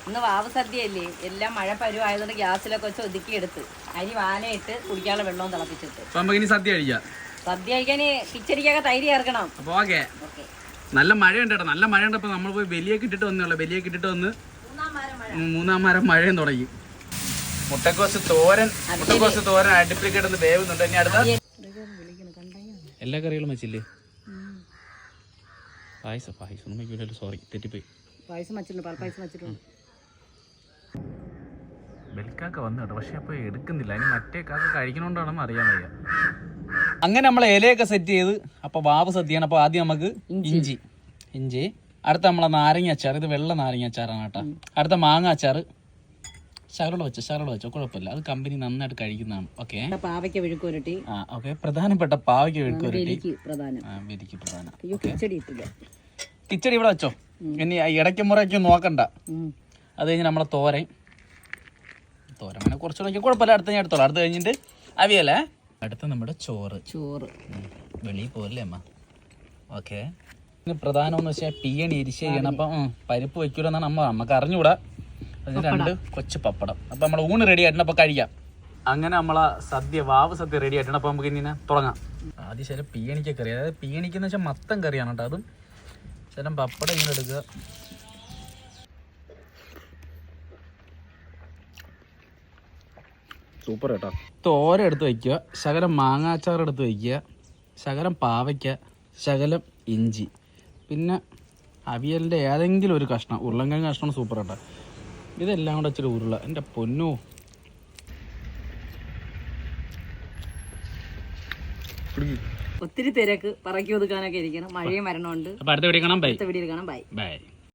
ഇന്ന് വാവ് സദ്യയല്ലേ, എല്ലാം മഴ പരുവായതുകൊണ്ട് ഗ്യാസിലൊക്കെ വെച്ച് ഒതുക്കിയെടുത്ത് അരി വാനയിട്ട് കുടിക്കാനുള്ള വെള്ളവും തിളപ്പിച്ചിട്ട് സദ്യ കഴിക്കാം. സദ്യ കഴിക്കാൻ കിച്ചടിക്കൊക്കെ തൈര് ചേർക്കണം. അപ്പൊ ഓക്കെ. നല്ല മഴയുണ്ട് കേട്ടോ, നല്ല മഴയുണ്ട്. അപ്പൊ നമ്മൾ പോയി വലിയൊക്കെ ഇട്ടിട്ട് വന്നോളൂ. വലിയൊക്കെ ഇട്ടിട്ട് വന്ന് മൂന്നാം മരം മഴയും തുടങ്ങി. മുട്ടക്കോസ് തോരൻ അടുപ്പിൽ കിടന്ന് വേവുന്നുണ്ട്. ഇനി അടുത്ത എല്ലാ കറികളും വെച്ചില്ലേ? പായസം സോറി തെറ്റിപ്പോയി. പായസം വെച്ചിട്ടുണ്ട്, പാൽപ്പായസം വെച്ചിട്ടുണ്ട്. ബെൽക്കാക്ക വന്നു കേട്ടോ, പക്ഷെ അപ്പൊ എടുക്കുന്നില്ല. അതിന് മറ്റേ കാക്ക കഴിക്കണോണ്ടാണെന്ന് അറിയാൻ വയ്യ. അങ്ങനെ നമ്മളെ ഇലയൊക്കെ സെറ്റ് ചെയ്ത് അപ്പൊ വാവ് സദ്യയാണ്. അപ്പൊ ആദ്യം നമുക്ക് ഇഞ്ചി, അടുത്ത നമ്മളെ നാരങ്ങ അച്ചാർ. ഇത് വെള്ള നാരങ്ങ അച്ചാറാണ് കേട്ടോ. അടുത്ത മാങ്ങ അച്ചാർ. ശകലോട് വെച്ചോ കുഴപ്പമില്ല, അത് കമ്പനി നന്നായിട്ട് കഴിക്കുന്നതാണ്. ഓക്കെ. പാവയ്ക്ക വിഴുക്കുരട്ടി. ഓക്കെ, പ്രധാനപ്പെട്ട പാവയ്ക്ക വിഴുക്കുരട്ടി. പ്രധാനം. കിച്ചടി ഇവിടെ വെച്ചോ. ഇനി ഇടയ്ക്ക് മുറയ്ക്ക് നോക്കണ്ട. അത് കഴിഞ്ഞ് നമ്മളെ തോരൻ അങ്ങനെ കുറച്ചുകൂടെ കുഴപ്പമില്ല. അടുത്ത ഞാൻ എടുത്തോളാം. അടുത്ത് കഴിഞ്ഞിട്ട് അവിയല്ലേ. അടുത്ത നമ്മുടെ ചോറ് വെളിയിൽ പോരല്ലേ അമ്മ. ഓക്കെ. പ്രധാനമെന്ന് വെച്ചാൽ പിയണി ഇരിശ ചെയ്യണം. അപ്പം പരിപ്പ് വയ്ക്കൂലെന്നാണ് നമുക്ക് അറിഞ്ഞുകൂടാ. അതിന് 2 കൊച്ചു പപ്പടം. അപ്പം നമ്മളെ ഊണ് റെഡി ആയിട്ടുണ്ട്. അപ്പം കഴിക്കാം. അങ്ങനെ നമ്മളെ വാവ് സദ്യ റെഡി ആയിട്ടുണ്ട്. അപ്പം നമുക്ക് ഇനി തുടങ്ങാം. ആദ്യം ചില പിയണിക്കൊക്കെ കറി, അതായത് പിയണിക്കെന്ന് വെച്ചാൽ മത്തൻ കറിയാണ് കേട്ടോ. അതും ചില പപ്പടം ഇങ്ങനെ എടുക്കുക. സൂപ്പർ കേട്ടോ. തോര എടുത്ത് വയ്ക്കുക, ശകലം മാങ്ങാച്ചാർ എടുത്ത് വയ്ക്കുക, ശകലം പാവയ്ക്ക, ശകലം ഇഞ്ചി, പിന്നെ അവിയലിൻ്റെ ഏതെങ്കിലും ഒരു കഷ്ണം, ഉരുളൻകിഴങ്ങ് കഷ്ണം. സൂപ്പർ കേട്ടോ. ഇതെല്ലാം കൂടെ ഇച്ചിരി ഉരുള. എൻ്റെ പൊന്നോ, ഒത്തിരി തിരക്ക് പറക്കി ഒതുക്കാനൊക്കെ ഇരിക്കണം. മഴയും വരണമുണ്ട്. അപ്പോൾ അടുത്ത വീഡിയോ കാണാം. ബൈ. ബൈ.